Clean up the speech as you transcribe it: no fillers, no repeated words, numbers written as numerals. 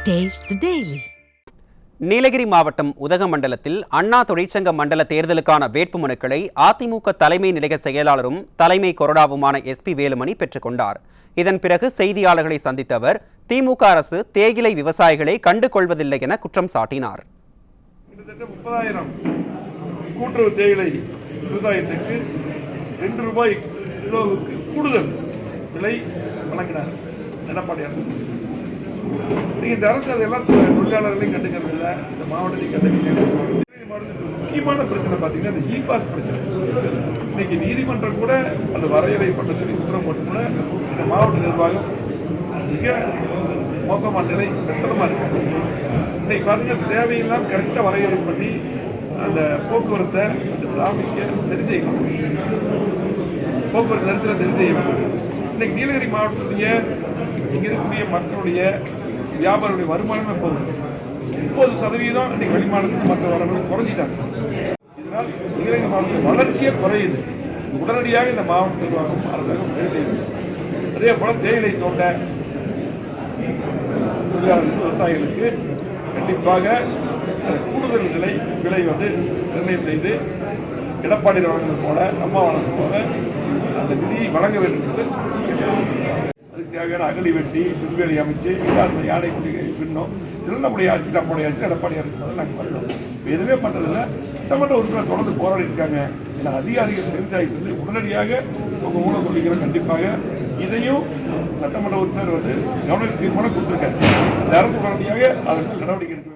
Taste the Daily. Nilgiri மாவட்டம் உதகமண்டலத்தில் அண்ணா தொழிற்சங்க மண்டல தேர்தலுக்கான வேட்புமனுக்களை அதிமுக தலைமை நிலைய செயலாளரும் தலைமை கொறடாவுமான SP வேலுமணி பெற்றுக்கொண்டார். இதன் பிறகு செய்தியாளர்களை சந்தித்த அவர் திமுக அரசு தேயிலை விவசாயிகளை கண்டுகொள்வதில்லை என குற்றம் சாட்டினார். கூட்டுறவு தேயிலை விவசாயத்துக்கு ₹2 கிலோவுக்கு கூடுதல் விலை வழங்கினார் எடப்பாடியார். இந்த அரசு அதெல்லாம் தொழிலாளர்களையும் கண்டுக்கிறது இல்லை, இந்த மாவட்டத்தையும் கண்டுக்கிறது. முக்கியமான பிரச்சனை பார்த்தீங்கன்னா இந்த இ-பாஸ் பிரச்சனை. இன்னைக்கு நீதிமன்றம் கூட அந்த வரையறை பண்ண சொல்லி உத்தரவு போட்டு கூட இந்த மாவட்ட நிர்வாகம் மிக மோசமான நிலை நிறுத்தமா இருக்கு. இன்னைக்கு பார்த்தீங்கன்னா தேவையெல்லாம் கரெக்டாக வரையறை பண்ணி அந்த போக்குவரத்தை அந்த டிராபிக்கை சரி செய்யணும், போக்குவரத்து நெரிசலை சரி செய்யணும். இன்னைக்கு நீலகிரி மாவட்டத்துடைய இங்கே இருக்கக்கூடிய மக்களுடைய வியாபாரிகளுடைய வருமானமே போகுது 30% இன்னைக்கு வெளிமாநிலத்துக்கு மற்ற வரவர்கள் குறைஞ்சிட்டாங்க. இதனால் நீலகிரி மாவட்ட வளர்ச்சியே குறையுது. உடனடியாக இந்த மாவட்ட நிர்வாகம் அரசாங்கம் சரி செய்யணும். அதே போல தேயிலை தோட்ட தொழிலாளர்கள் விவசாயிகளுக்கு கண்டிப்பாக கூடுதல் விலை நிர்ணயம் செய்து எடப்பாடி வழங்குவது போல அம்மா வழங்குவது போல அந்த நிதியை வழங்க வேண்டும் என்று அதுக்கு தேவையான அகழி வெட்டி விண்வெளி அமைச்சு யானை பின்னோம். இதெல்லாம் நம்முடைய ஆட்சி எடப்பாடியாக இருக்கும்போது நாங்கள் பண்ணோம். எதுவுமே பண்ணுறதில்ல. சட்டமன்ற உறுப்பினர் தொடர்ந்து போராடி இருக்காங்க. ஏன்னா அதிகாரிகள் சரிசாயிட்டு வந்து உடனடியாக உங்கள் மூலம் சொல்லிக்கிறோம். கண்டிப்பாக இதையும் சட்டமன்ற உறுப்பினர் கவன தீர்மானம் கொடுத்துருக்காரு. இந்த அரசு உடனடியாக அதற்கு நடவடிக்கை எடுக்க